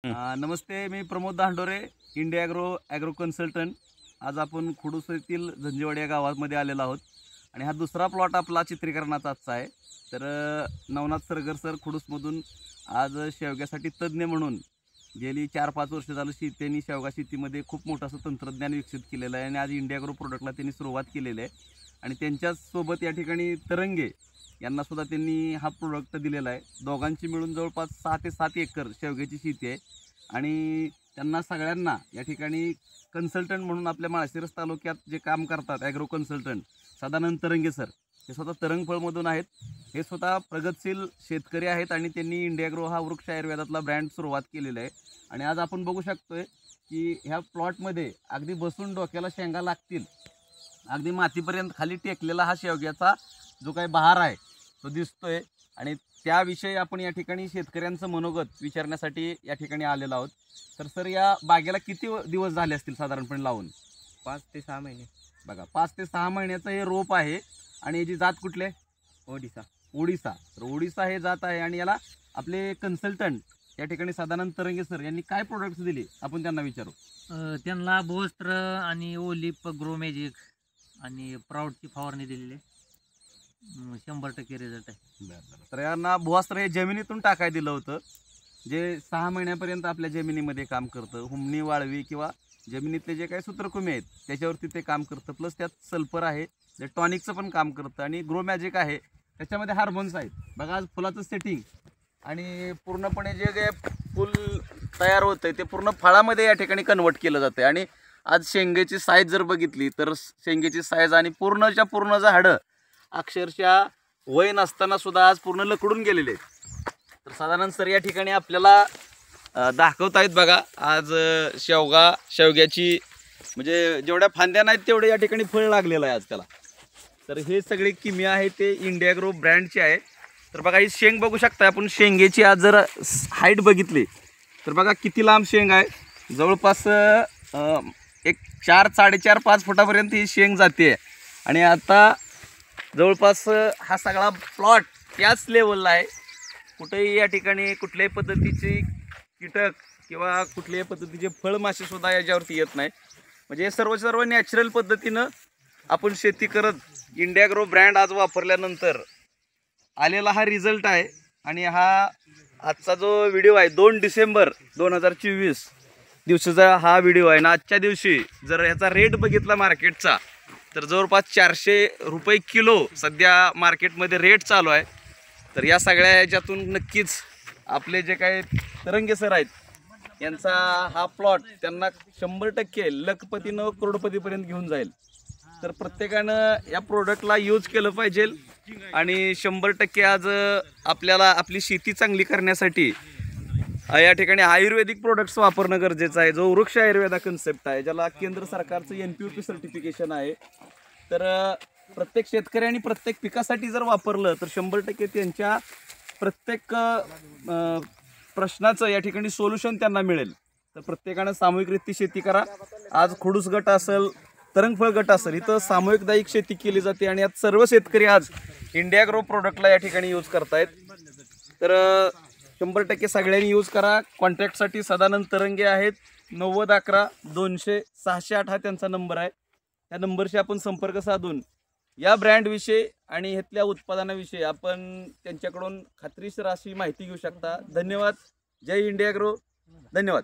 नमस्ते, मी Pramod दांडोरे, India agro consultant. आज आपण खुडूस येथील झंजेवाडी या गावामध्ये आलेलो आहोत आणि हा दुसरा प्लॉट आपला चित्रीकरणाचा आजचा आहे. तर नवनाथ सरगर सर खुडूसमधून आज शेवग्यासाठी तज्ज्ञ म्हणून गेली 4-5 वर्ष झालं त्यांनी शेवगा शेतीमध्ये खूप मोठं असं तंत्रज्ञान विकसित केलेलं आहे आणि आज इंडिया ॲग्रो प्रोडक्टला त्यांनी सुरुवात केलेली आहे. आणि त्यांच्यासोबत या ठिकाणी तरंगे यांनासुद्धा त्यांनी हा प्रोडक्ट दिलेला आहे. दोघांची मिळून जवळपास 6 ते 7 एकर शेवग्याची शेती आहे आणि त्यांना सगळ्यांना या ठिकाणी कन्सल्टंट म्हणून आपल्या माळशिरस तालुक्यात जे काम करतात ॲग्रो कन्सल्टंट सदानंद तरंगे सर, हे स्वतः तरंगफळमधून आहेत. हे स्वतः प्रगतशील शेतकरी आहेत आणि त्यांनी इंडिया ॲग्रो हा वृक्ष आयुर्वेदातला ब्रँड सुरुवात केलेला आहे. आणि आज आपण बघू शकतोय की ह्या प्लॉटमध्ये अगदी बसून डोक्याला शेंगा लागतील, अगदी मातीपर्यंत खाली टेकलेला हा शेवग्याचा जो काही बहार आहे तो दिसतोय. आणि त्याविषयी आपण या ठिकाणी शेतकऱ्यांचं मनोगत विचारण्यासाठी या ठिकाणी आलेलो आहोत. तर सर, या बागेला किती दिवस झाले असतील साधारणपणे लावून? 5 ते 6 महिने. बघा, 5 ते 6 महिन्याचं हे रोप आहे. आणि याची जात कुठली आहे? ओडिसा. तर ओडिसा हे जात आहे. आणि याला आपले कन्सल्टंट या ठिकाणी सदानंद तरंगे सर यांनी काय प्रोडक्ट्स दिले आपण त्यांना विचारू. त्यांना भूवस्त्र आणि ओलिप ग्रो मॅजिक आणि प्राऊडची फवारणी दिलेली आहे. 100% रिझल्ट आहे. तर यांना भुवास्त्र हे जमिनीतून टाकाय दिलं होतं, जे 6 महिन्यापर्यंत आपल्या जमिनीमध्ये काम करतं. हुमणी, वाळवी किंवा जमिनीतले जे काही सूत्रकुमी आहेत त्याच्यावरती ते काम करतं. प्लस त्यात सल्फर आहे जे टॉनिकचं पण काम करतं. आणि ग्रो मॅजिक आहे, त्याच्यामध्ये हार्मोन्स आहेत. बघा, आज फुलाचं सेटिंग आणि पूर्णपणे जे काही फुल तयार होतं ते पूर्ण फळामध्ये या ठिकाणी कन्वर्ट केलं जातं. आणि आज शेंगेची साईज जर बघितली तर शेंगेची साईज आणि पूर्णच्या पूर्ण झाडं अक्षरशः वय नसताना सुद्धा आज पूर्ण लकडून गेलेले आहेत. तर साधारण सर या ठिकाणी आपल्याला दाखवत आहेत. बघा, आज शेवग्याची म्हणजे जेवढ्या फांद्या नाहीत तेवढे या ठिकाणी फळ लागलेलं आहे आज त्याला. तर हे सगळे किमी आहे ते इंडिया ॲग्रो ब्रँडचे आहे. तर बघा, ही शेंग बघू शकता आपण. शेंगेची आज जर हाईट बघितली तर बघा किती लांब शेंग आहे. जवळपास एक 4-4.5-5 फुटापर्यंत ही शेंग जाते. आणि आता जवळपास हा सगळा प्लॉट त्याच लेवलला आहे. कुठेही या ठिकाणी कुठल्याही पद्धतीची कीटक किंवा कुठल्याही पद्धतीचे फळमाशीसुद्धा याच्यावरती येत नाही. म्हणजे सर्व नॅचरल पद्धतीनं आपण शेती करत इंडिया ॲग्रो ब्रँड आज वापरल्यानंतर आलेला हा रिझल्ट आहे. आणि हा आजचा जो व्हिडिओ आहे 2 डिसेंबर 2024 दिवसाचा हा व्हिडिओ आहे. ना आजच्या दिवशी जर ह्याचा रेट बघितला मार्केटचा तर जवळपास 400 रुपये किलो सध्या मार्केटमध्ये रेट चालू आहे. तर या सगळ्या ह्याच्यातून नक्कीच आपले जे काही तरंगे सर आहेत यांचा हा प्लॉट त्यांना 100% लखपतीनं करोडपतीपर्यंत घेऊन जाईल. तर प्रत्येकानं या प्रोडक्टला यूज केलं पाहिजे. आणि 100% आज आपल्याला आपली शेती चांगली करण्यासाठी या ठिकाणी आयुर्वेदिक प्रोडक्ट्स वापरणं गरजेचं आहे. जो वृक्ष आयुर्वेदा कन्सेप्ट आहे, ज्याला केंद्र सरकारचं NPOP सर्टिफिकेशन आहे. तर प्रत्येक शेतकऱ्यांनी प्रत्येक पिकासाठी जर वापरलं तर 100% त्यांच्या प्रत्येक प्रश्नाचं या ठिकाणी सोल्युशन त्यांना मिळेल. तर प्रत्येकानं सामूहिकरित्या शेती करा. आज खुडूस गट असेल, तरंगफळ गट असेल, इथं सामूहिकदायिक शेती केली जाते. आणि यात सर्व शेतकरी आज इंडिया ॲग्रो प्रोडक्टला या ठिकाणी यूज करतायत. तर 100% सगळ्यांनी यूज करा. कॉन्टॅक्टसाठी सदानंद तरंगे आहेत. 9011-200-608 हा त्यांचा नंबर आहे. त्या नंबरशी आपण संपर्क साधून या ब्रँडविषयी आणि ह्यातल्या उत्पादनाविषयी आपण त्यांच्याकडून खात्रीशीर अशी माहिती घेऊ शकता. धन्यवाद. जय इंडिया ॲग्रो. धन्यवाद.